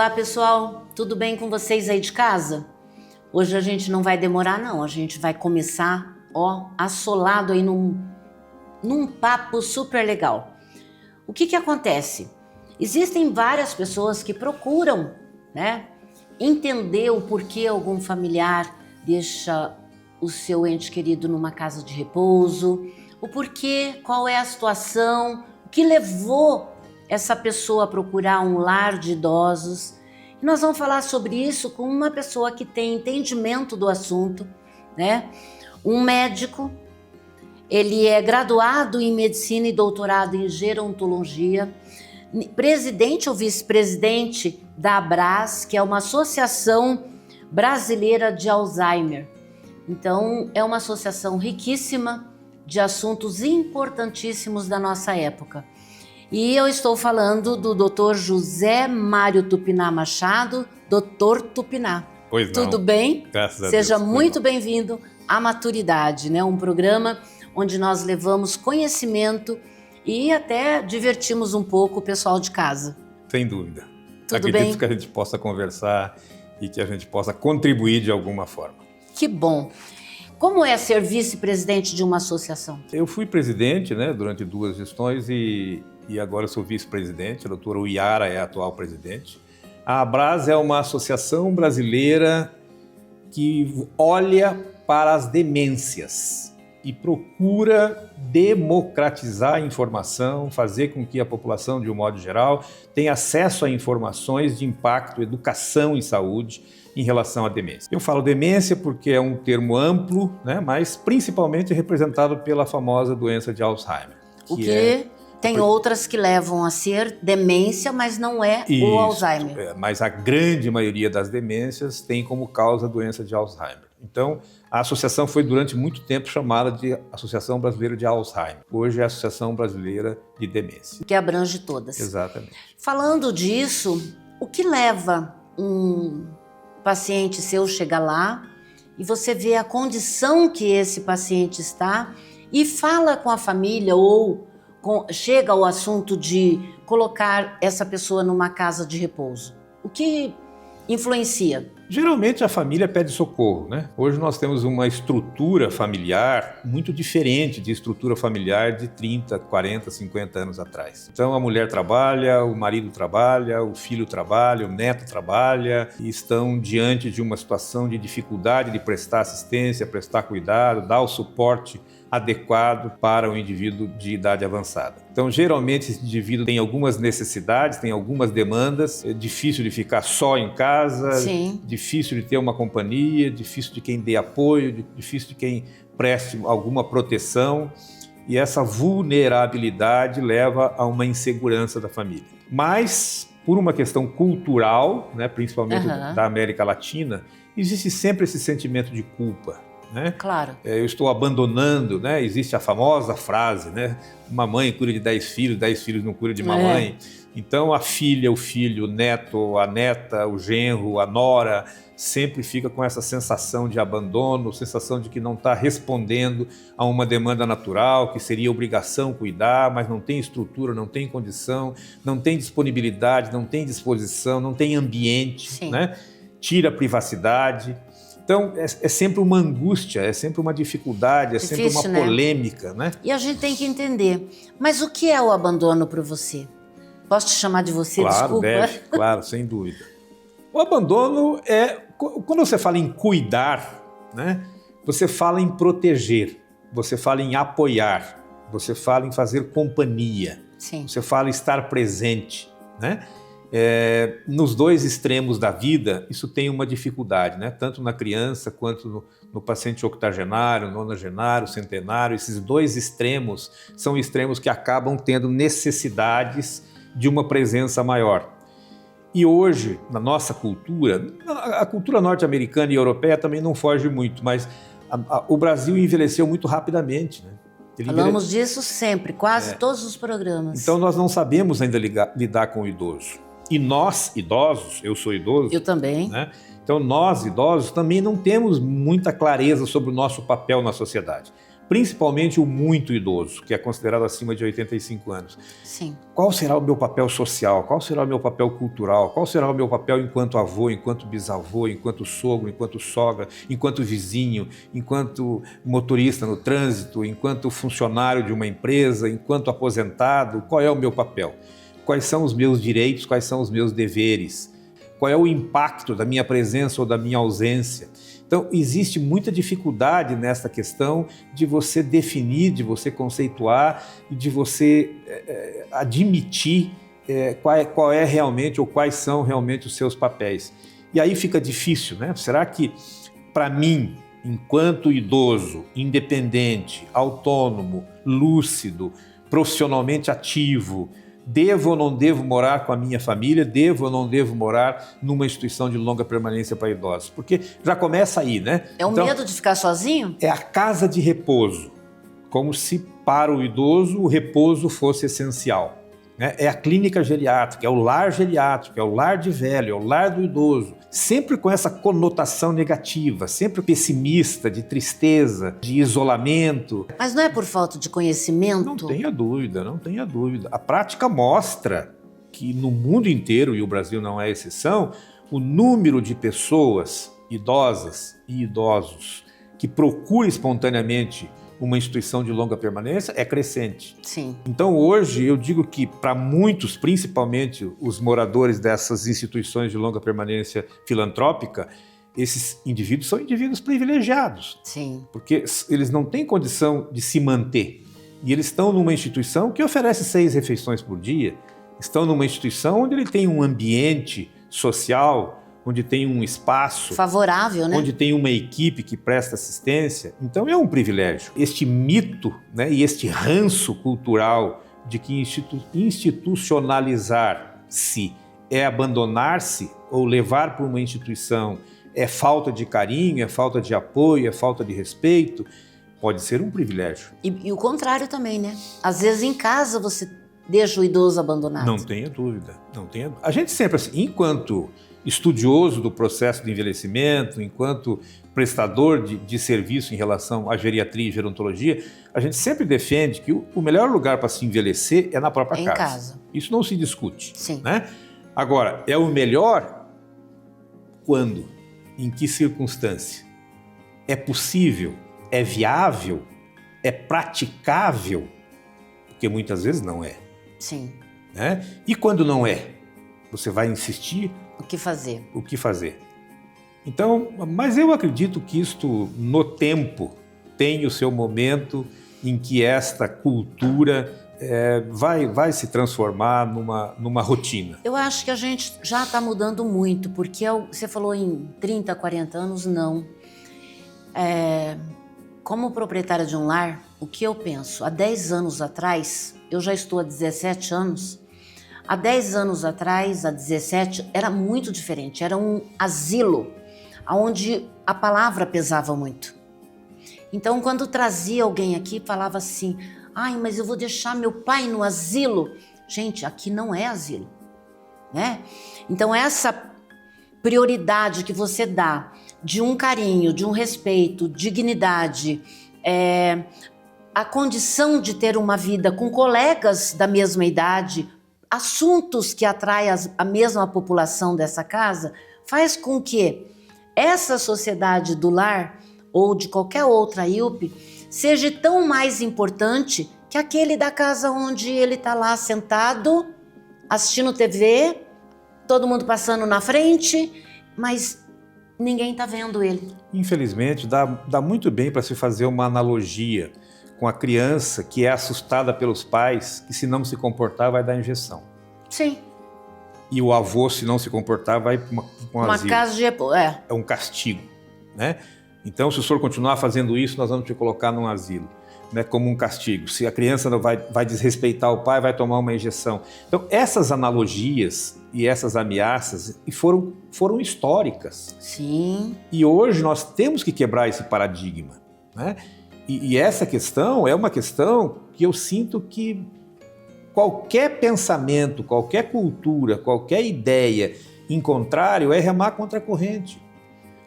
Olá pessoal, tudo bem com vocês aí de casa? Hoje a gente não vai demorar não, a gente vai começar, assolado aí num papo super legal. O que acontece? Existem várias pessoas que procuram, entender o porquê algum familiar deixa o seu ente querido numa casa de repouso, o porquê, qual é a situação, o que levou essa pessoa a procurar um lar de idosos. E nós vamos falar sobre isso com uma pessoa que tem entendimento do assunto, Um médico, ele é graduado em medicina e doutorado em gerontologia, presidente ou vice-presidente da ABRAS, que é uma associação brasileira de Alzheimer. Então, é uma associação riquíssima de assuntos importantíssimos da nossa época. E eu estou falando do Dr. José Mário Tupinambá Machado, Dr. Tupinambá. Pois não. Tudo bem? Graças a Deus. Seja muito bem-vindo à Maturidade, Um programa onde nós levamos conhecimento e até divertimos um pouco o pessoal de casa. Sem dúvida. Tudo Acredito bem? que a gente possa conversar e que a gente possa contribuir de alguma forma. Que bom. Como é ser vice-presidente de uma associação? Eu fui presidente, durante 2 gestões e agora eu sou vice-presidente. A doutora Uiara é a atual presidente. A ABRAS é uma associação brasileira que olha para as demências e procura democratizar a informação, fazer com que a população, de um modo geral, tenha acesso a informações de impacto, educação e saúde em relação à demência. Eu falo demência porque é um termo amplo, mas principalmente representado pela famosa doença de Alzheimer. Tem outras que levam a ser demência, mas não é o Alzheimer. Mas a grande maioria das demências tem como causa a doença de Alzheimer. Então, a associação foi durante muito tempo chamada de Associação Brasileira de Alzheimer. Hoje é a Associação Brasileira de Demência. Que abrange todas. Exatamente. Falando disso, o que leva um paciente seu chegar lá e você vê a condição que esse paciente está e fala com a família ou chega ao assunto de colocar essa pessoa numa casa de repouso? O que influencia? Geralmente a família pede socorro, Hoje nós temos uma estrutura familiar muito diferente de estrutura familiar de 30, 40, 50 anos atrás. Então a mulher trabalha, o marido trabalha, o filho trabalha, o neto trabalha e estão diante de uma situação de dificuldade de prestar assistência, prestar cuidado, dar o suporte adequado para o indivíduo de idade avançada. Então, geralmente, esse indivíduo tem algumas necessidades, tem algumas demandas, é difícil de ficar só em casa, Sim. Difícil de ter uma companhia, difícil de quem dê apoio, difícil de quem preste alguma proteção, e essa vulnerabilidade leva a uma insegurança da família. Mas, por uma questão cultural, principalmente da América Latina, existe sempre esse sentimento de culpa. Claro. Eu estou abandonando, existe a famosa frase, uma mãe cuida de 10 filhos, 10 filhos não cuidam de uma mãe. Então a filha, o filho, o neto, a neta, o genro, a nora, sempre fica com essa sensação de abandono, sensação de que não está respondendo a uma demanda natural, que seria obrigação cuidar, mas não tem estrutura, não tem condição, não tem disponibilidade, não tem disposição, não tem ambiente, Tira a privacidade. Então, é sempre uma angústia, é sempre uma dificuldade, é sempre uma polêmica, E a gente tem que entender, mas o que é o abandono para você? Posso te chamar de você, claro, desculpa? Deve, claro, sem dúvida. O abandono é, quando você fala em cuidar, você fala em proteger, você fala em apoiar, você fala em fazer companhia, Sim. Você fala em estar presente, nos 2 extremos da vida, isso tem uma dificuldade, tanto na criança quanto no paciente octogenário, nonagenário, centenário. Esses 2 extremos são extremos que acabam tendo necessidades de uma presença maior. E hoje, na nossa cultura, a cultura norte-americana e europeia também não foge muito, mas o Brasil envelheceu muito rapidamente. Falamos disso sempre, quase todos os programas. Então nós não sabemos ainda lidar com o idoso. E nós, idosos, eu sou idoso. Eu também. Então nós, idosos, também não temos muita clareza sobre o nosso papel na sociedade. principalmente o muito idoso, que é considerado acima de 85 anos. Sim. Qual será o meu papel social? Qual será o meu papel cultural? Qual será o meu papel enquanto avô, enquanto bisavô, enquanto sogro, enquanto sogra, enquanto vizinho, enquanto motorista no trânsito, enquanto funcionário de uma empresa, enquanto aposentado? Qual é o meu papel? Quais são os meus direitos? Quais são os meus deveres? Qual é o impacto da minha presença ou da minha ausência? Então, existe muita dificuldade nessa questão de você definir, de você conceituar e de você admitir qual é realmente ou quais são realmente os seus papéis. E aí fica difícil, né? Será que, para mim, enquanto idoso, independente, autônomo, lúcido, profissionalmente ativo, devo ou não devo morar com a minha família? Devo ou não devo morar numa instituição de longa permanência para idosos? Porque já começa aí, né? É o medo de ficar sozinho? É a casa de repouso, como se para o idoso o repouso fosse essencial, né? É a clínica geriátrica, é o lar geriátrico, é o lar de velho, é o lar do idoso. Sempre com essa conotação negativa, sempre pessimista, de tristeza, de isolamento. Mas não é por falta de conhecimento? Não tenha dúvida, não tenha dúvida. A prática mostra que no mundo inteiro, e o Brasil não é exceção, o número de pessoas idosas e idosos que procuram espontaneamente uma instituição de longa permanência é crescente. Sim. Então hoje eu digo que para muitos, principalmente os moradores dessas instituições de longa permanência filantrópica, esses indivíduos são indivíduos privilegiados. Sim. Porque eles não têm condição de se manter. E eles estão numa instituição que oferece 6 refeições por dia, estão numa instituição onde ele tem um ambiente social, onde tem um espaço favorável, né? Onde tem uma equipe que presta assistência. Então é um privilégio. Este mito, né, e este ranço cultural de que institucionalizar-se é abandonar-se ou levar para uma instituição é falta de carinho, é falta de apoio, é falta de respeito, pode ser um privilégio. E o contrário também, né? Às vezes em casa você deixa o idoso abandonado. Não tenha dúvida, não tenha. A gente sempre assim, enquanto estudioso do processo de envelhecimento, enquanto prestador de serviço em relação à geriatria e gerontologia, a gente sempre defende que o melhor lugar para se envelhecer é na própria casa. Em casa. Isso não se discute. Sim. Né? Agora, é o melhor quando? Em que circunstância? É possível? É viável? É praticável? Porque muitas vezes não é. Sim. Né? E quando não é? Você vai insistir? O que fazer? O que fazer? Então, mas eu acredito que isto, no tempo, tem o seu momento em que esta cultura vai se transformar numa rotina. Eu acho que a gente já está mudando muito, porque você falou em 30, 40 anos, não. Como proprietária de um lar, o que eu penso? Há 10 anos atrás, eu já estou há 17 anos, há 10 anos atrás, há 17, era muito diferente. Era um asilo, onde a palavra pesava muito. Então, quando trazia alguém aqui, falava assim, ai, mas eu vou deixar meu pai no asilo. Gente, aqui não é asilo, né? Então, essa prioridade que você dá de um carinho, de um respeito, dignidade, a condição de ter uma vida com colegas da mesma idade, assuntos que atraem a mesma população dessa casa, faz com que essa sociedade do lar ou de qualquer outra IUP seja tão mais importante que aquele da casa onde ele está lá sentado, assistindo TV, todo mundo passando na frente, mas ninguém está vendo ele. Infelizmente, dá muito bem para se fazer uma analogia com a criança que é assustada pelos pais, que se não se comportar vai dar injeção. Sim. E o avô, se não se comportar, vai para um asilo. Casa de... É um castigo, né? Então, se o senhor continuar fazendo isso, nós vamos te colocar num asilo, né? Como um castigo. Se a criança não vai desrespeitar o pai, vai tomar uma injeção. Então, essas analogias e essas ameaças foram históricas. Sim. E hoje nós temos que quebrar esse paradigma, né? E essa questão é uma questão que eu sinto que qualquer pensamento, qualquer cultura, qualquer ideia em contrário é remar contra a corrente.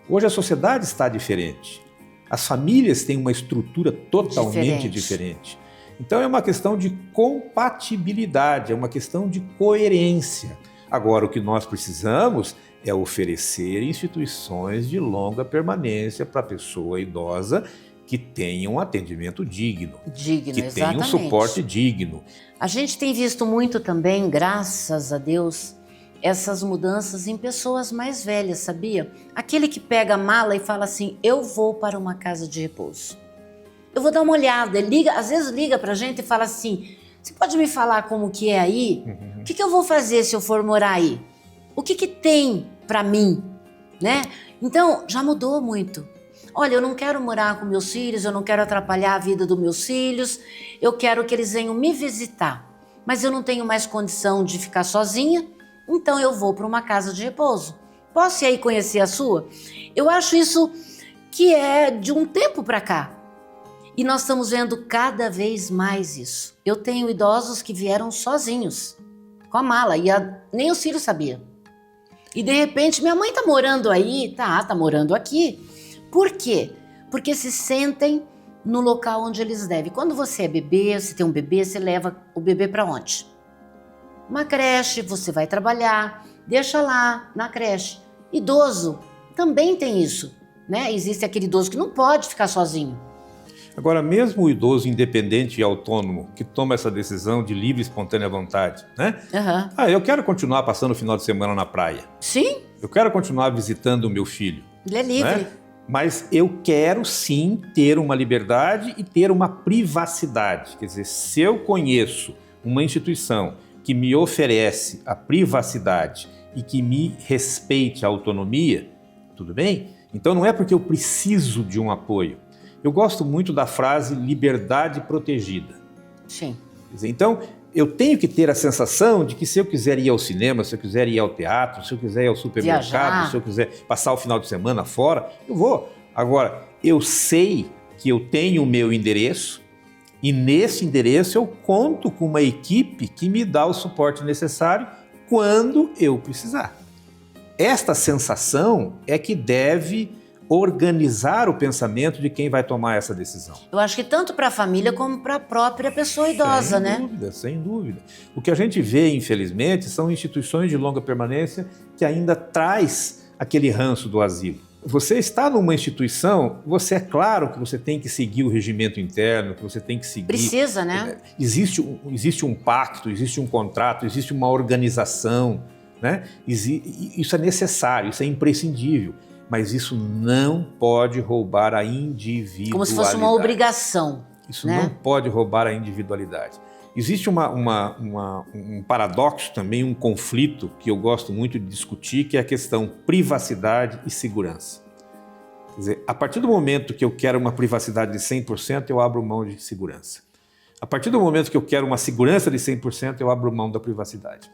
Hoje a sociedade está diferente. As famílias têm uma estrutura totalmente diferente. Então é uma questão de compatibilidade, é uma questão de coerência. Agora, o que nós precisamos é oferecer instituições de longa permanência para a pessoa idosa que tenha um atendimento digno, que tenha um suporte digno. A gente tem visto muito também, graças a Deus, essas mudanças em pessoas mais velhas, sabia? Aquele que pega a mala e fala assim, eu vou para uma casa de repouso. Eu vou dar uma olhada, ele liga, às vezes liga pra gente e fala assim, você pode me falar como que é aí? O que eu vou fazer se eu for morar aí? O que tem pra mim? Né? Então, já mudou muito. Olha, eu não quero morar com meus filhos, eu não quero atrapalhar a vida dos meus filhos, eu quero que eles venham me visitar, mas eu não tenho mais condição de ficar sozinha, então eu vou para uma casa de repouso. Posso ir aí conhecer a sua? Eu acho isso que é de um tempo para cá. E nós estamos vendo cada vez mais isso. Eu tenho idosos que vieram sozinhos, com a mala, e nem os filhos sabiam. E de repente, minha mãe tá morando aí, tá morando aqui. Por quê? Porque se sentem no local onde eles devem. Quando você é bebê, você tem um bebê, você leva o bebê para onde? Uma creche, você vai trabalhar, deixa lá na creche. Idoso também tem isso, né? Existe aquele idoso que não pode ficar sozinho. Agora, mesmo o idoso independente e autônomo que toma essa decisão de livre e espontânea vontade, né? Eu quero continuar passando o final de semana na praia. Sim. Eu quero continuar visitando o meu filho. Ele é livre. Né? Mas eu quero sim ter uma liberdade e ter uma privacidade. Quer dizer, se eu conheço uma instituição que me oferece a privacidade e que me respeite a autonomia, tudo bem? Então não é porque eu preciso de um apoio. Eu gosto muito da frase liberdade protegida. Sim. Quer dizer, então, eu tenho que ter a sensação de que se eu quiser ir ao cinema, se eu quiser ir ao teatro, se eu quiser ir ao supermercado, viajar, se eu quiser passar o final de semana fora, eu vou. Agora, eu sei que eu tenho o meu endereço e nesse endereço eu conto com uma equipe que me dá o suporte necessário quando eu precisar. Esta sensação é que deve organizar o pensamento de quem vai tomar essa decisão. Eu acho que tanto para a família como para a própria pessoa idosa, né? Sem dúvida, sem dúvida. O que a gente vê, infelizmente, são instituições de longa permanência que ainda traz aquele ranço do asilo. Você está numa instituição, você é claro que você tem que seguir o regimento interno, que você tem que seguir... Precisa, né? Existe um pacto, existe um contrato, existe uma organização, né? Isso é necessário, isso é imprescindível. Mas isso não pode roubar a individualidade. Como se fosse uma obrigação. Isso né? não pode roubar a individualidade. Existe um paradoxo também, um conflito que eu gosto muito de discutir, que é a questão privacidade e segurança. Quer dizer, a partir do momento que eu quero uma privacidade de 100%, eu abro mão de segurança. A partir do momento que eu quero uma segurança de 100%, eu abro mão da privacidade.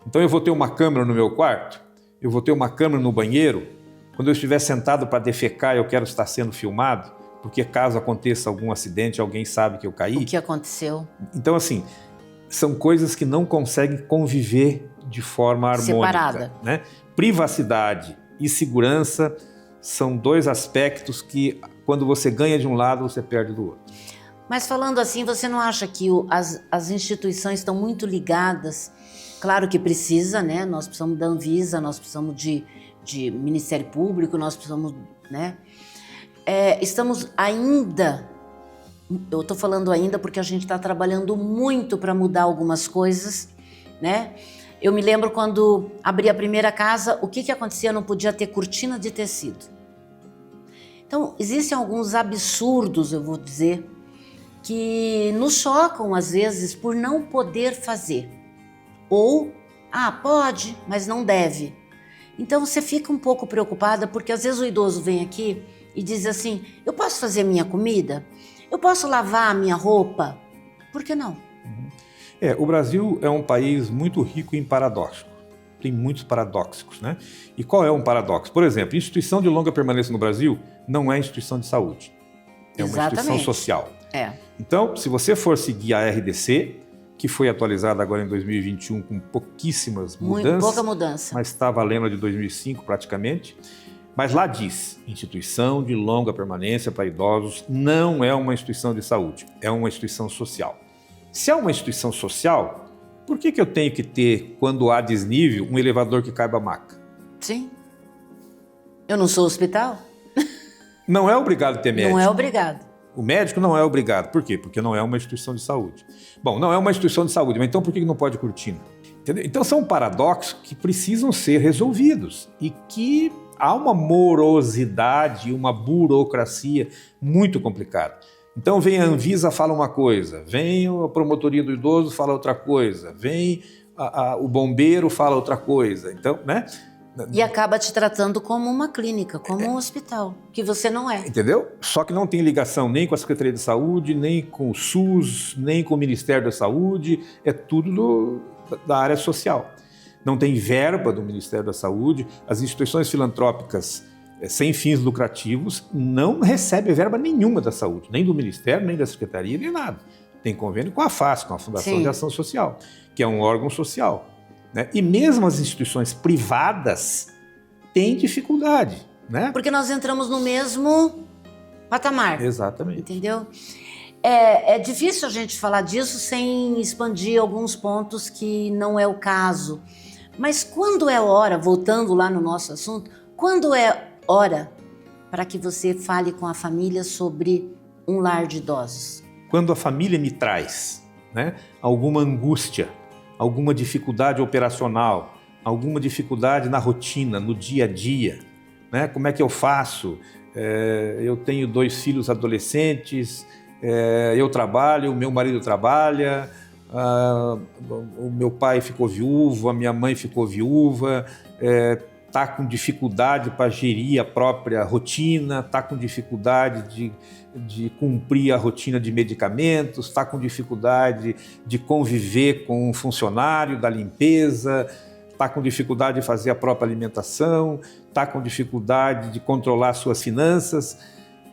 Então eu vou ter uma câmera no meu quarto, eu vou ter uma câmera no banheiro. Quando eu estiver sentado para defecar, eu quero estar sendo filmado, porque caso aconteça algum acidente, alguém sabe que eu caí. O que aconteceu? Então, assim, são coisas que não conseguem conviver de forma harmônica. Separada. Né? Privacidade e segurança são dois aspectos que, quando você ganha de um lado, você perde do outro. Mas falando assim, você não acha que as instituições estão muito ligadas? Claro que precisa, né? Nós precisamos da Anvisa, nós precisamos de Ministério Público, nós precisamos, né? Estamos ainda, eu estou falando ainda porque a gente está trabalhando muito para mudar algumas coisas, né? Eu me lembro quando abri a primeira casa, o que acontecia? Não podia ter cortina de tecido. Então, existem alguns absurdos, eu vou dizer, que nos chocam às vezes por não poder fazer. Ou, pode, mas não deve. Então você fica um pouco preocupada porque às vezes o idoso vem aqui e diz assim, eu posso fazer minha comida? Eu posso lavar a minha roupa? Por que não? O Brasil é um país muito rico em paradoxos. Tem muitos paradoxos, né? E qual é um paradoxo? Por exemplo, instituição de longa permanência no Brasil não é instituição de saúde. É uma instituição social. Então, se você for seguir a RDC, que foi atualizada agora em 2021 com pouquíssimas mudanças. Muito pouca mudança. Mas está valendo a de 2005 praticamente. Mas lá diz, instituição de longa permanência para idosos não é uma instituição de saúde, é uma instituição social. Se é uma instituição social, por que eu tenho que ter, quando há desnível, um elevador que caiba a maca? Sim. Eu não sou hospital? Não é obrigado a ter médico. Não é obrigado. O médico não é obrigado. Por quê? Porque não é uma instituição de saúde. Bom, não é uma instituição de saúde, mas então por que não pode cortina? Entendeu? Então são paradoxos que precisam ser resolvidos e que há uma morosidade, uma burocracia muito complicada. Então vem a Anvisa, fala uma coisa, vem a promotoria do idoso, fala outra coisa, vem o bombeiro, fala outra coisa. Então, né? E acaba te tratando como uma clínica, como um hospital, que você não é. Entendeu? Só que não tem ligação nem com a Secretaria de Saúde, nem com o SUS, nem com o Ministério da Saúde, é tudo da área social. Não tem verba do Ministério da Saúde, as instituições filantrópicas sem fins lucrativos não recebem verba nenhuma da saúde, nem do Ministério, nem da Secretaria, nem nada. Tem convênio com a FAS, com a Fundação de Ação Social, que é um órgão social. Né? E mesmo as instituições privadas têm dificuldade. Né? Porque nós entramos no mesmo patamar. Exatamente. Entendeu? É difícil a gente falar disso sem expandir alguns pontos que não é o caso. Mas quando é hora, voltando lá no nosso assunto, quando é hora para que você fale com a família sobre um lar de idosos? Quando a família me traz, né, alguma angústia, alguma dificuldade operacional, alguma dificuldade na rotina, no dia a dia, né? Como é que eu faço? Eu tenho 2 filhos adolescentes, eu trabalho, o meu marido trabalha, o meu pai ficou viúvo, a minha mãe ficou viúva, está com dificuldade para gerir a própria rotina, está com dificuldade de cumprir a rotina de medicamentos, está com dificuldade de conviver com um funcionário da limpeza, está com dificuldade de fazer a própria alimentação, está com dificuldade de controlar suas finanças.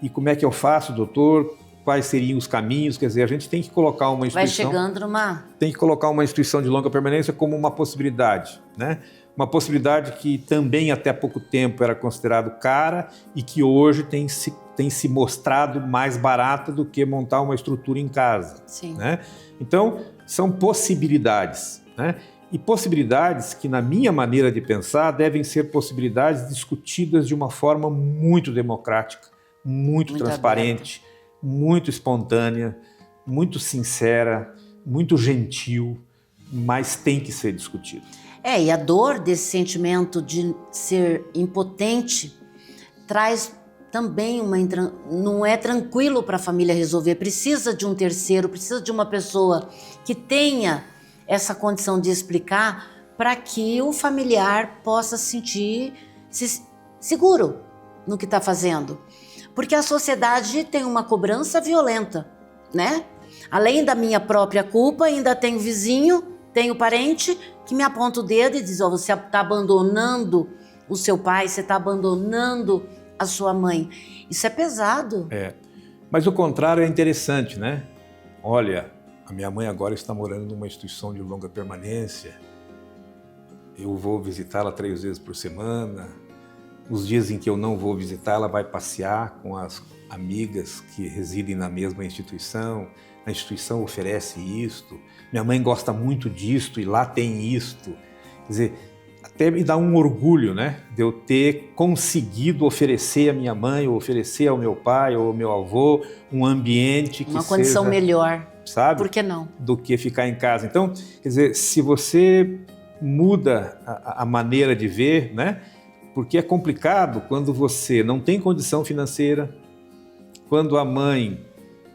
E como é que eu faço, doutor? Quais seriam os caminhos? Quer dizer, a gente tem que colocar uma instituição... Vai chegando numa... Tem que colocar uma instituição de longa permanência como uma possibilidade, né? Uma possibilidade que também até pouco tempo era considerado cara e que hoje tem se mostrado mais barata do que montar uma estrutura em casa. Sim. Né? Então, são possibilidades, né? E possibilidades que, na minha maneira de pensar, devem ser possibilidades discutidas de uma forma muito democrática, muito transparente, muito espontânea, muito sincera, muito gentil, mas tem que ser discutido. E a dor desse sentimento de ser impotente traz também não é tranquilo para a família resolver, precisa de um terceiro, precisa de uma pessoa que tenha essa condição de explicar para que o familiar possa sentir-se seguro no que está fazendo. Porque a sociedade tem uma cobrança violenta, né? Além da minha própria culpa, ainda tem o vizinho, tem o parente que me aponta o dedo e diz: você está abandonando o seu pai, você está abandonando a sua mãe. Isso é pesado. Mas o contrário é interessante, né? Olha, a minha mãe agora está morando numa instituição de longa permanência. Eu vou visitá-la 3 vezes por semana. Os dias em que eu não vou visitar, ela vai passear com as amigas que residem na mesma instituição. A instituição oferece isto. Minha mãe gosta muito disto e lá tem isto. Quer dizer, até me dá um orgulho, né, de eu ter conseguido oferecer à minha mãe, ou oferecer ao meu pai ou ao meu avô um ambiente que uma condição melhor. Sabe? Por que não? Do que ficar em casa. Então, quer dizer, se você muda a maneira de ver, né? Porque é complicado quando você não tem condição financeira, quando a mãe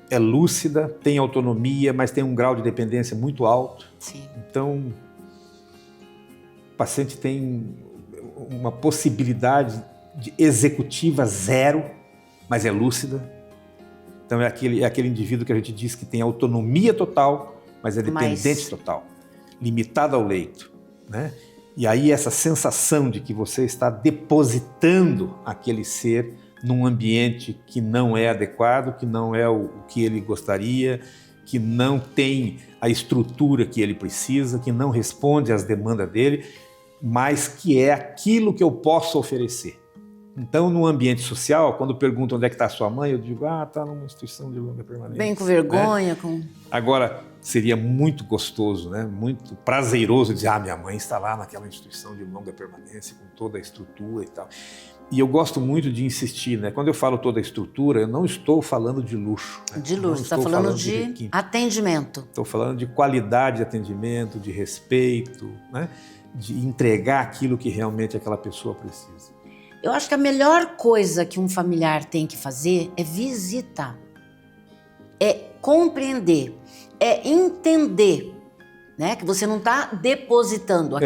é lúcida, tem autonomia, mas tem um grau de dependência muito alto. Sim. Então, o paciente tem uma possibilidade de executiva 0, mas é lúcida. Então, é aquele indivíduo que a gente diz que tem autonomia total, mas é dependente total, limitado ao leito, né? E aí essa sensação de que você está depositando aquele ser num ambiente que não é adequado, que não é o que ele gostaria, que não tem a estrutura que ele precisa, que não responde às demandas dele, mas que é aquilo que eu posso oferecer. Então, no ambiente social, quando perguntam onde é que está sua mãe, eu digo, está numa instituição de longa permanência. Bem com vergonha. Né? Com... Agora, seria muito gostoso, né? Muito prazeroso dizer, minha mãe está lá naquela instituição de longa permanência, com toda a estrutura e tal. E eu gosto muito de insistir, né? Quando eu falo toda a estrutura, eu não estou falando de luxo. Né? De luxo, está falando de atendimento. Estou falando de qualidade de atendimento, de respeito, né? De entregar aquilo que realmente aquela pessoa precisa. Eu acho que a melhor coisa que um familiar tem que fazer é visitar, é compreender, é entender, né? Que você não está depositando,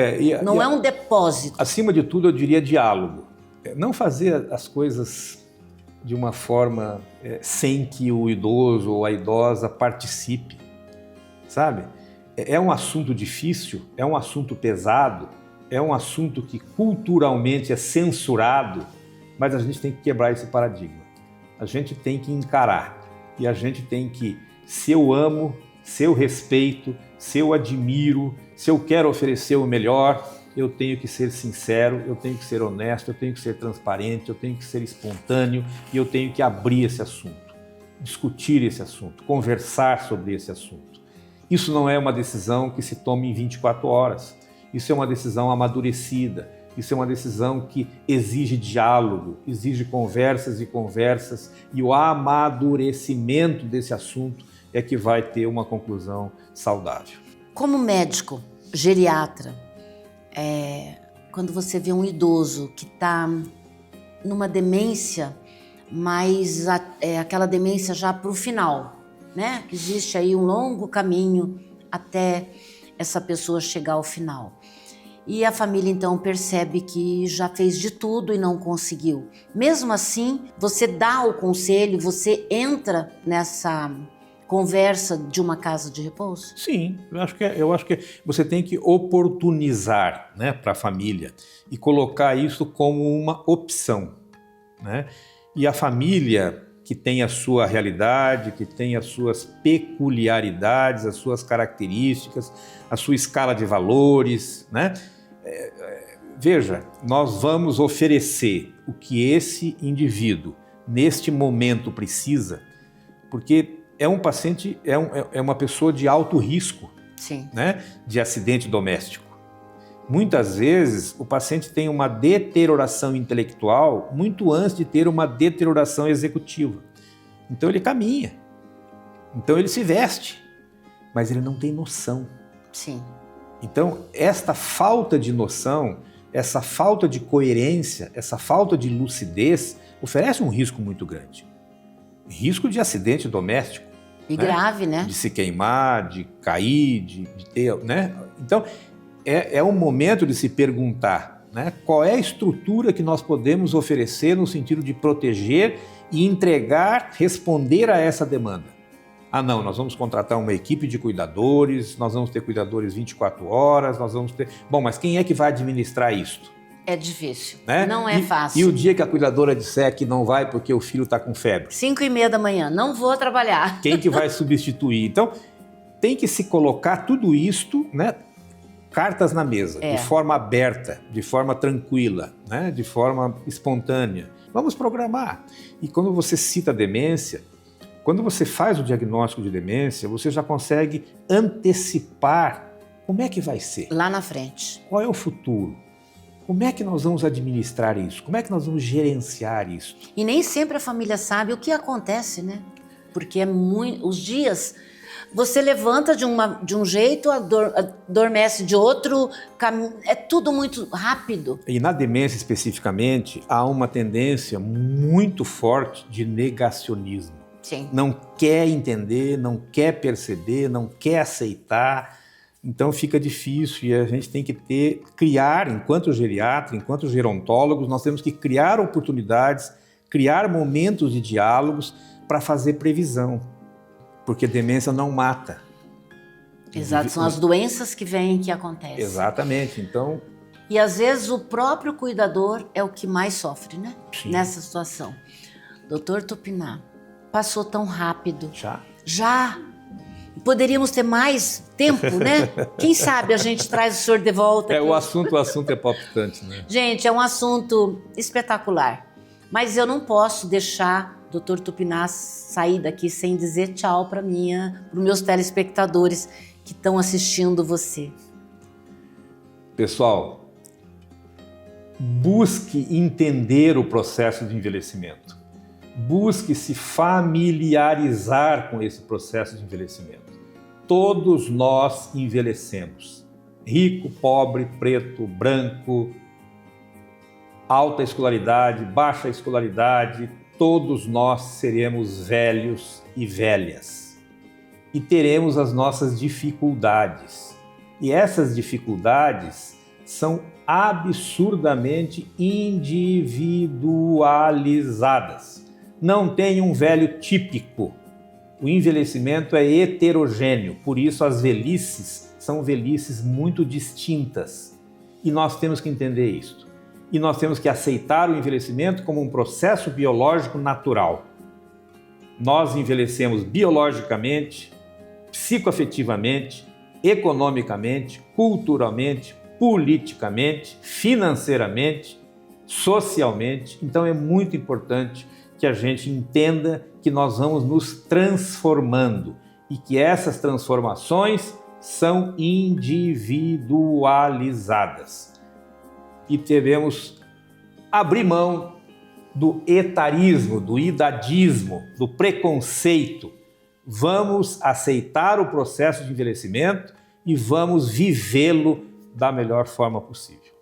não é um depósito. Acima de tudo, eu diria diálogo. Não fazer as coisas de uma forma sem que o idoso ou a idosa participe, sabe? É um assunto difícil, é um assunto pesado, é um assunto que culturalmente é censurado, mas a gente tem que quebrar esse paradigma. A gente tem que encarar e a gente tem que, se eu amo, se eu respeito, se eu admiro, se eu quero oferecer o melhor, eu tenho que ser sincero, eu tenho que ser honesto, eu tenho que ser transparente, eu tenho que ser espontâneo e eu tenho que abrir esse assunto, discutir esse assunto, conversar sobre esse assunto. Isso não é uma decisão que se tome em 24 horas. Isso é uma decisão amadurecida, isso é uma decisão que exige diálogo, exige conversas e conversas, e o amadurecimento desse assunto é que vai ter uma conclusão saudável. Como médico, geriatra, quando você vê um idoso que está numa demência, mas aquela demência já para o final, né? Existe aí um longo caminho até essa pessoa chegar ao final. E a família então percebe que já fez de tudo e não conseguiu. Mesmo assim, você dá o conselho, você entra nessa conversa de uma casa de repouso? Sim, eu acho que você tem que oportunizar, né, para a família e colocar isso como uma opção, né? E a família que tem a sua realidade, que tem as suas peculiaridades, as suas características, a sua escala de valores, né? Veja, nós vamos oferecer o que esse indivíduo, neste momento, precisa, porque é um paciente, é uma pessoa de alto risco, sim, né, de acidente doméstico. Muitas vezes, o paciente tem uma deterioração intelectual muito antes de ter uma deterioração executiva. Então ele caminha, então ele se veste, mas ele não tem noção. Sim. Então, esta falta de noção, essa falta de coerência, essa falta de lucidez, oferece um risco muito grande. Risco de acidente doméstico. E grave, né? De se queimar, de cair, de ter, né? Então, é um momento de se perguntar, né, qual é a estrutura que nós podemos oferecer no sentido de proteger e entregar, responder a essa demanda. Não, nós vamos contratar uma equipe de cuidadores, nós vamos ter cuidadores 24 horas, nós vamos ter... Bom, mas quem é que vai administrar isto? É difícil, né? Não é fácil. E o dia que a cuidadora disser que não vai porque o filho está com febre? 5h30 da manhã, não vou trabalhar. Quem que vai substituir? Então, tem que se colocar tudo isto, né, cartas na mesa, de forma aberta, de forma tranquila, né, de forma espontânea. Vamos programar. E quando você cita demência, quando você faz o diagnóstico de demência, você já consegue antecipar como é que vai ser. Lá na frente. Qual é o futuro? Como é que nós vamos administrar isso? Como é que nós vamos gerenciar isso? E nem sempre a família sabe o que acontece, né? Porque os dias... Você levanta de um jeito, adormece de outro, é tudo muito rápido. E na demência especificamente, há uma tendência muito forte de negacionismo. Sim. Não quer entender, não quer perceber, não quer aceitar. Então fica difícil e a gente tem que criar, enquanto geriatra, enquanto gerontólogos, nós temos que criar oportunidades, criar momentos de diálogos para fazer previsão. Porque demência não mata. Exato, são as doenças que vêm e que acontecem. Exatamente, então... E às vezes o próprio cuidador é o que mais sofre, né? Sim. Nessa situação. Doutor Tupinambá, passou tão rápido. Já. Poderíamos ter mais tempo, né? Quem sabe a gente traz o senhor de volta aqui. O assunto é palpitante, né? Gente, é um assunto espetacular. Mas eu não posso deixar o Dr. Tupinás sair daqui sem dizer tchau para os meus telespectadores que estão assistindo você. Pessoal, busque entender o processo de envelhecimento. Busque se familiarizar com esse processo de envelhecimento. Todos nós envelhecemos. Rico, pobre, preto, branco, alta escolaridade, baixa escolaridade, todos nós seremos velhos e velhas. E teremos as nossas dificuldades. E essas dificuldades são absurdamente individualizadas. Não tem um velho típico. O envelhecimento é heterogêneo, por isso as velhices são velhices muito distintas. E nós temos que entender isso. E nós temos que aceitar o envelhecimento como um processo biológico natural. Nós envelhecemos biologicamente, psicoafetivamente, economicamente, culturalmente, politicamente, financeiramente, socialmente. Então é muito importante que a gente entenda que nós vamos nos transformando e que essas transformações são individualizadas. E devemos abrir mão do etarismo, do idadismo, do preconceito. Vamos aceitar o processo de envelhecimento e vamos vivê-lo da melhor forma possível.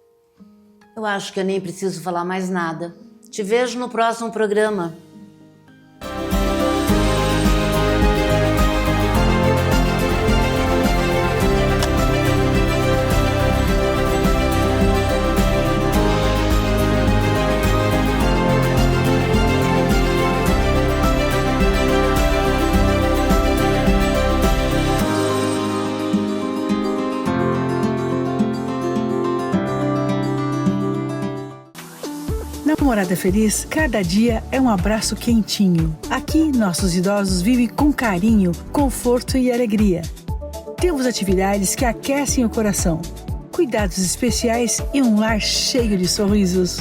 Eu acho que eu nem preciso falar mais nada. Te vejo no próximo programa. Na Morada Feliz, cada dia é um abraço quentinho. Aqui, nossos idosos vivem com carinho, conforto e alegria. Temos atividades que aquecem o coração, cuidados especiais e um lar cheio de sorrisos.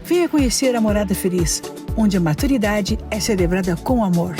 Venha conhecer a Morada Feliz, onde a maturidade é celebrada com amor.